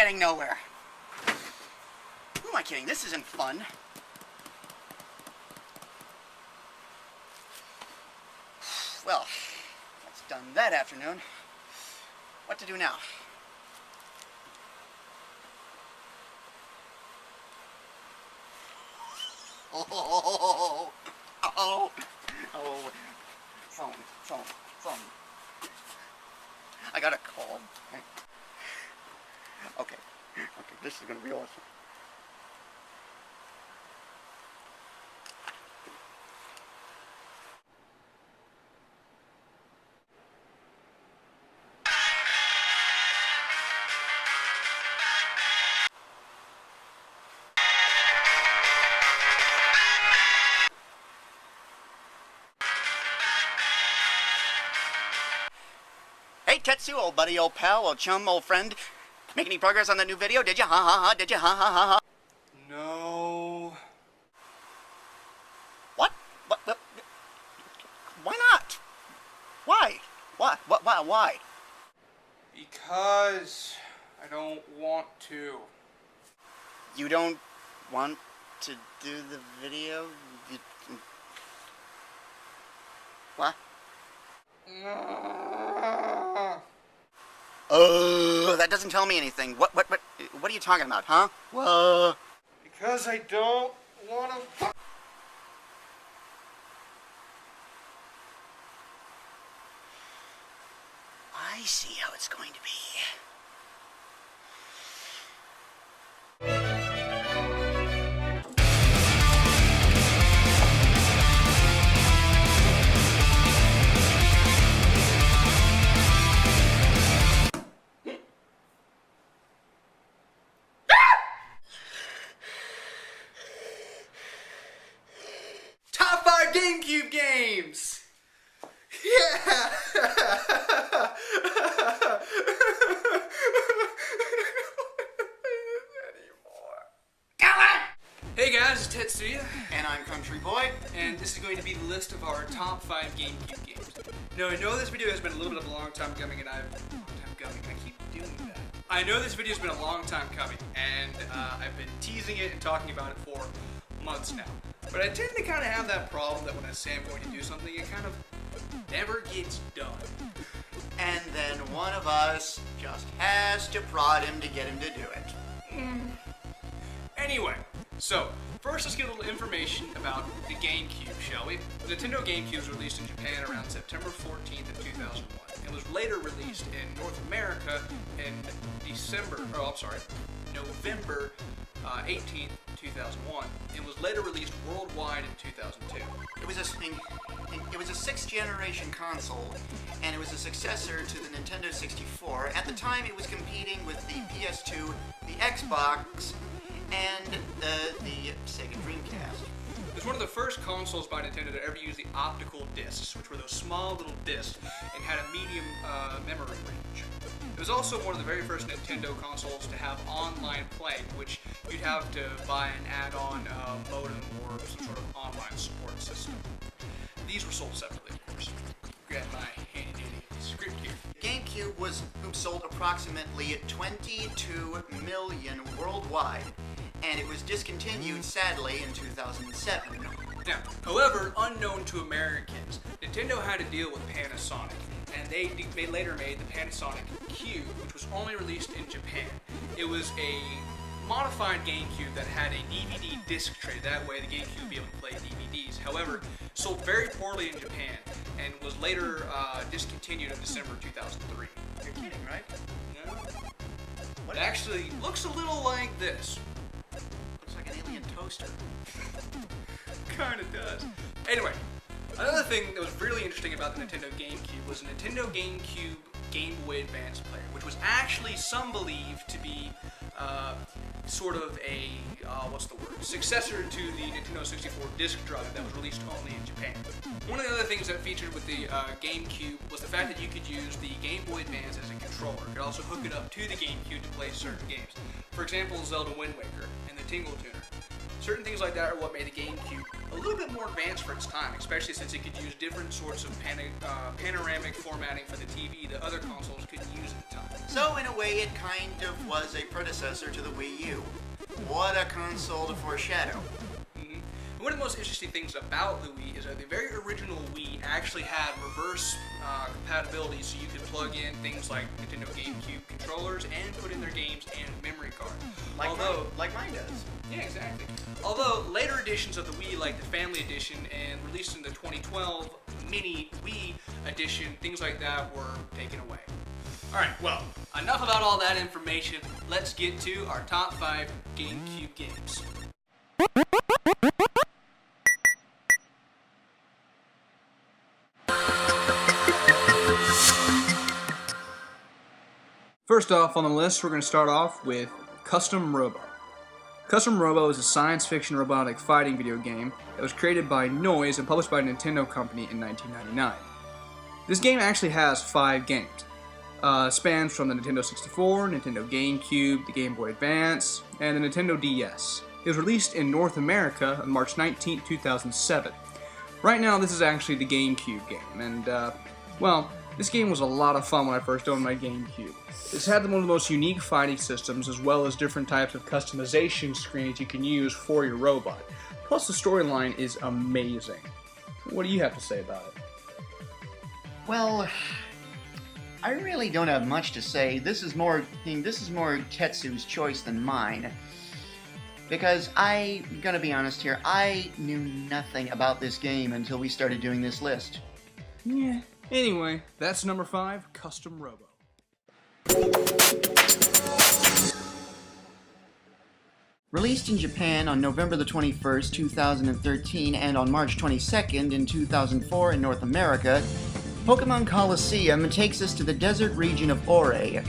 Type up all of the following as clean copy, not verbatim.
getting nowhere. Who am I kidding? This isn't fun. Well, that's done that afternoon. What to do now? Oh, phone. I got a call. Okay, this is gonna be awesome. Hey, Tetsu, old buddy, old pal, old chum, old friend. Make any progress on that new video? Did you? Ha ha ha. Did you? Ha ha ha ha. No. What? What? Why not? Why? Why? Because I don't want to. You don't want to do the video? What? That doesn't tell me anything. What are you talking about, huh? Whoa. Because I don't want to. I see how it's going to be. Top 5 GameCube games! Yeah! Hey guys, it's Tetsuya. And I'm Country Boy. And this is going to be the list of our top 5 GameCube games. Now, I know this video has been a little bit of a long time coming, and I keep doing that. I know this video has been a long time coming, and I've been teasing it and talking about it for months now. But I tend to kind of have that problem that when I say I'm going to do something, it kind of never gets done. And then one of us just has to prod him to get him to do it. Anyway, so first let's get a little information about the GameCube, shall we? The Nintendo GameCube was released in Japan around September 14th of 2001. It was later released in North America in November 18th, 2001. It was later released worldwide in 2002. It was a 6th generation console, and it was a successor to the Nintendo 64. At the time, it was competing with the PS2, the Xbox, and the Sega Dreamcast. It was one of the first consoles by Nintendo to ever use the optical discs, which were those small little discs and had a medium memory range. It was also one of the very first Nintendo consoles to have online play, which you'd have to buy an add-on modem or some sort of online support system. These were sold separately, of course. Grab my handy-dandy script here. GameCube was sold approximately 22 million worldwide, and it was discontinued, sadly, in 2007. Now, however, unknown to Americans, Nintendo had to deal with Panasonic, and they later made the Panasonic Cube, which was only released in Japan. It was a modified GameCube that had a DVD disc tray. That way the GameCube would be able to play DVDs. However, sold very poorly in Japan and was later discontinued in December 2003. You're kidding, right? No. It actually looks a little like this. Looks like an alien toaster. Kinda does. Anyway, another thing that was really interesting about the Nintendo GameCube was the Nintendo GameCube Game Boy Advance player, which was actually some believe to be sort of a, successor to the Nintendo 64 disc drive that was released only in Japan. One of the other things that featured with the GameCube was the fact that you could use the Game Boy Advance as a controller. You could also hook it up to the GameCube to play certain games. For example, Zelda Wind Waker and the Tingle Tuner. Certain things like that are what made the GameCube a little bit more advanced for its time, especially since it could use different sorts of panoramic formatting for the TV that other consoles couldn't use at the time. So in a way, it kind of was a predecessor to the Wii U. What a console to foreshadow. One of the most interesting things about the Wii is that the very original Wii actually had reverse compatibility, so you could plug in things like Nintendo GameCube controllers and put in their games and memory card. Like mine does. Yeah, exactly. Although later editions of the Wii, like the Family Edition and released in the 2012 Mini Wii Edition, things like that were taken away. Alright, well, enough about all that information. Let's get to our top 5 GameCube games. First off on the list, we're going to start off with Custom Robo. Custom Robo is a science fiction robotic fighting video game that was created by Noise and published by a Nintendo company in 1999. This game actually has 5 games. Spans from the Nintendo 64, Nintendo GameCube, the Game Boy Advance, and the Nintendo DS. It was released in North America on March 19, 2007. Right now, this is actually the GameCube game, and, well, this game was a lot of fun when I first owned my GameCube. It's had one of the most unique fighting systems, as well as different types of customization screens you can use for your robot. Plus, the storyline is amazing. What do you have to say about it? Well, I really don't have much to say. This is more Tetsu's choice than mine. Because I'm gonna be honest here, I knew nothing about this game until we started doing this list. Yeah. Anyway, that's number 5, Custom Robo. Released in Japan on November the 21st, 2013, and on March 22nd in 2004 in North America, Pokemon Colosseum takes us to the desert region of Ore,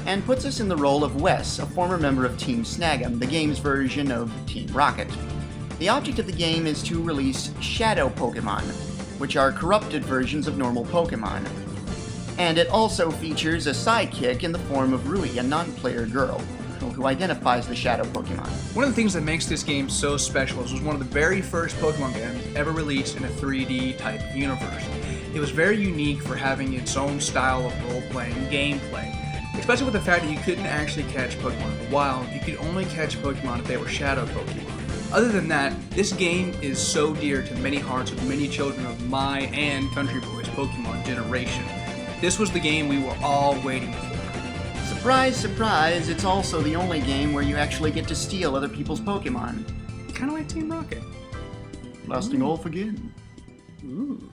and puts us in the role of Wes, a former member of Team Snag'em, the game's version of Team Rocket. The object of the game is to release Shadow Pokemon, which are corrupted versions of normal Pokemon. And it also features a sidekick in the form of Rui, a non-player girl, who identifies the Shadow Pokemon. One of the things that makes this game so special is it was one of the very first Pokemon games ever released in a 3D type of universe. It was very unique for having its own style of role-playing gameplay, especially with the fact that you couldn't actually catch Pokemon in the wild. You could only catch Pokemon if they were Shadow Pokemon. Other than that, this game is so dear to many hearts of many children of my and Country Boy's Pokemon generation. This was the game we were all waiting for. Surprise, surprise, it's also the only game where you actually get to steal other people's Pokemon. Kind of like Team Rocket. Lasting off again. Ooh.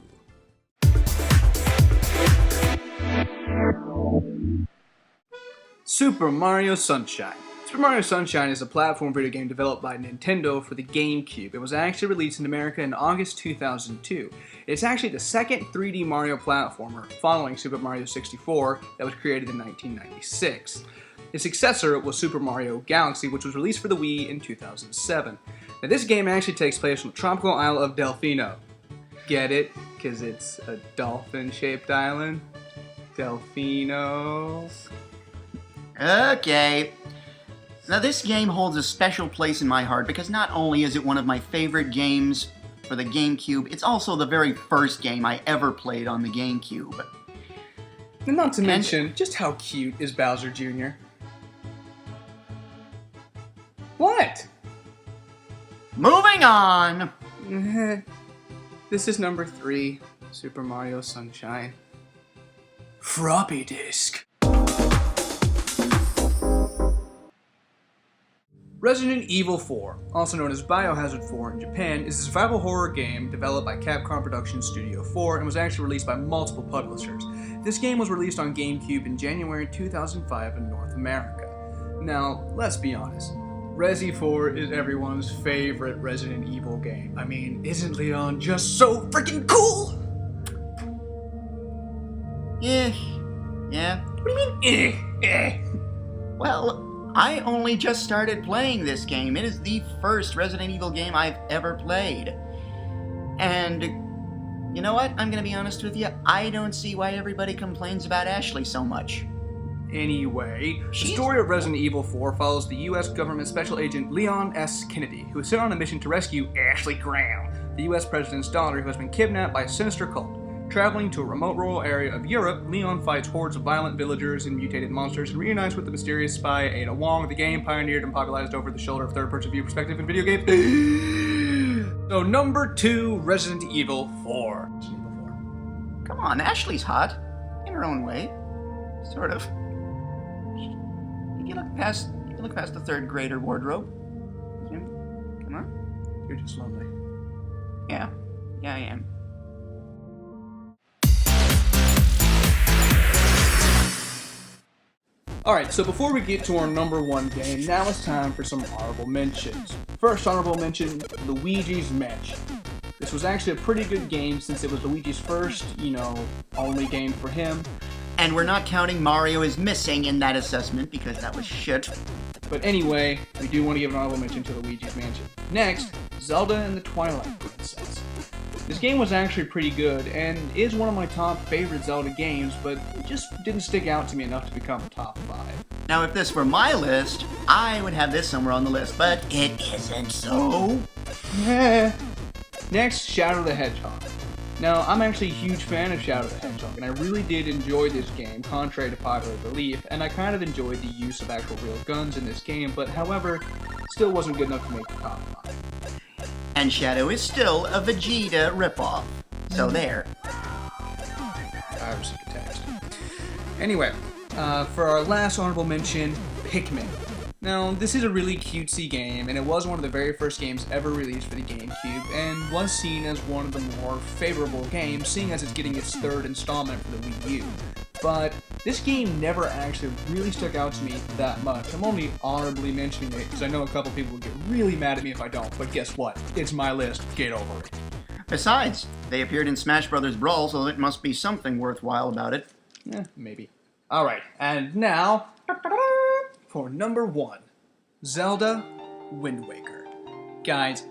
Super Mario Sunshine. Super Mario Sunshine is a platform video game developed by Nintendo for the GameCube. It was actually released in America in August 2002. It's actually the second 3D Mario platformer, following Super Mario 64, that was created in 1996. Its successor was Super Mario Galaxy, which was released for the Wii in 2007. Now this game actually takes place on the tropical isle of Delfino. Get it? Because it's a dolphin-shaped island? Delfino. Okay. Now this game holds a special place in my heart because not only is it one of my favorite games for the GameCube, it's also the very first game I ever played on the GameCube. And not to mention, just how cute is Bowser Jr.? What? Moving on! This is number 3, Super Mario Sunshine. Floppy disk. Resident Evil 4, also known as Biohazard 4 in Japan, is a survival horror game developed by Capcom Productions Studio 4 and was actually released by multiple publishers. This game was released on GameCube in January 2005 in North America. Now, let's be honest. Resi 4 is everyone's favorite Resident Evil game. I mean, isn't Leon just so freaking cool? Yeah. What do you mean, Well, I only just started playing this game. It is the first Resident Evil game I've ever played. And you know what? I'm gonna be honest with you. I don't see why everybody complains about Ashley so much. Anyway, the story of Resident Evil 4 follows the U.S. government special agent Leon S. Kennedy, who is sent on a mission to rescue Ashley Graham, the U.S. president's daughter who has been kidnapped by a sinister cult. Traveling to a remote rural area of Europe, Leon fights hordes of violent villagers and mutated monsters and reunites with the mysterious spy Ada Wong. The game pioneered and popularized over the shoulder of third-person view perspective in video games. So number 2, Resident Evil 4. Resident Evil 4. Come on, Ashley's hot. In her own way. Sort of. You look past the third grader wardrobe. Come on. You're just lonely. Yeah, I am. Alright, so before we get to our number 1 game, now it's time for some honorable mentions. First honorable mention, Luigi's Mansion. This was actually a pretty good game since it was Luigi's first, only game for him. And we're not counting Mario is missing in that assessment because that was shit. But anyway, we do want to give an honorable mention to Luigi's Mansion. Next, Zelda and the Twilight Princess. This game was actually pretty good, and is one of my top favorite Zelda games, but it just didn't stick out to me enough to become a top 5. Now, if this were my list, I would have this somewhere on the list, but it isn't so. Next, Shadow the Hedgehog. Now, I'm actually a huge fan of Shadow the Hedgehog, and I really did enjoy this game, contrary to popular belief, and I kind of enjoyed the use of actual real guns in this game, but however, still wasn't good enough to make the top 5. And Shadow is still a Vegeta ripoff. So there. I received a text. Anyway, for our last honorable mention, Pikmin. Now, this is a really cutesy game, and it was one of the very first games ever released for the GameCube, and was seen as one of the more favorable games, seeing as it's getting its third installment for the Wii U. But this game never actually really stuck out to me that much. I'm only honorably mentioning it because I know a couple people will get really mad at me if I don't, but guess what? It's my list. Get over it. Besides, they appeared in Smash Bros. Brawl, so it must be something worthwhile about it. Maybe. Alright, and now, for number 1, Zelda Wind Waker. Guys,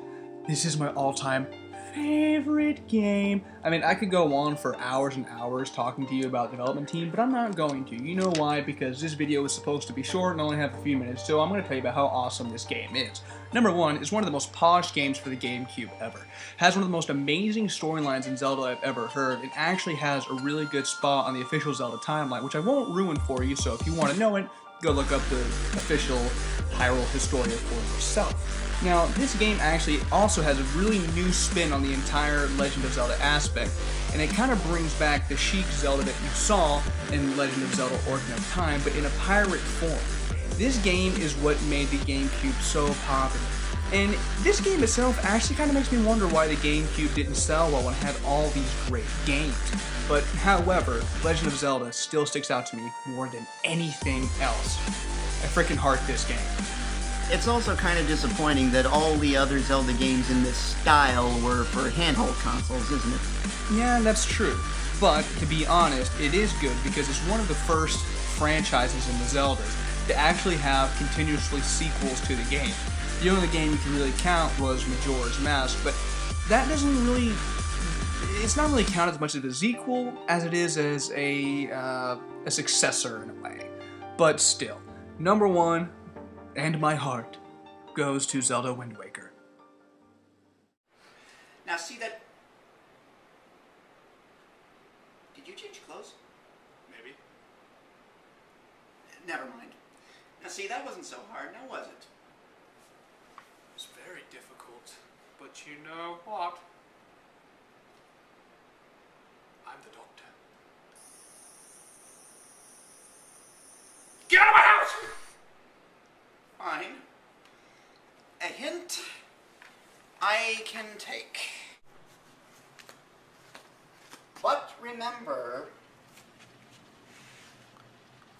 this is my all-time favorite game. I mean, I could go on for hours and hours talking to you about the development team, but I'm not going to. You know why? Because this video is supposed to be short and only have a few minutes, so I'm going to tell you about how awesome this game is. Number 1 is one of the most polished games for the GameCube ever. Has one of the most amazing storylines in Zelda I've ever heard. It actually has a really good spot on the official Zelda timeline, which I won't ruin for you, so if you want to know it, go look up the official Hyrule Historia for yourself. Now, this game actually also has a really new spin on the entire Legend of Zelda aspect, and it kind of brings back the chic Zelda that you saw in Legend of Zelda Ocarina of Time, but in a pirate form. This game is what made the GameCube so popular. And this game itself actually kind of makes me wonder why the GameCube didn't sell well when it had all these great games. But however, Legend of Zelda still sticks out to me more than anything else. I freaking heart this game. It's also kind of disappointing that all the other Zelda games in this style were for handheld consoles, isn't it? Yeah, that's true. But, to be honest, it is good because it's one of the first franchises in the Zeldas to actually have continuously sequels to the game. The only game you can really count was Majora's Mask, but that doesn't really... It's not really counted as much as a sequel as it is as a successor in a way. But still, number 1, and my heart, goes to Zelda Wind Waker. Now see that... Did you change clothes? Maybe. Never mind. Now see, that wasn't so hard, now was it? It's very difficult, but you know what? I'm the doctor. Get out of my house! Fine. A hint I can take. But remember,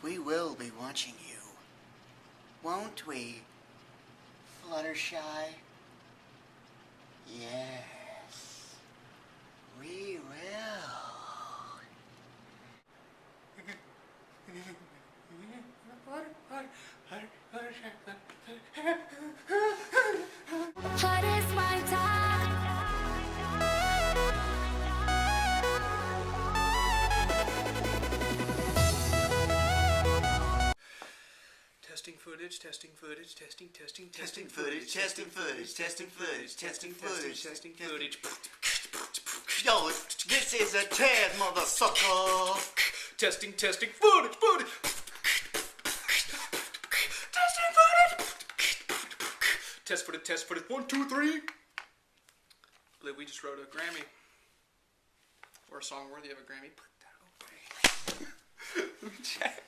we will be watching you, won't we, Fluttershy? Yes, we will. What is my time? Testing footage, testing footage, testing Testing footage, testing footage, testing footage, testing footage, testing footage. Yo, This is a Ted, mother sucker. Testing, testing, footage, footage. Testing footage. Test footage. 1, 2, 3. I believe we just wrote a Grammy. Or a song worthy of a Grammy. Put that away. Let me check.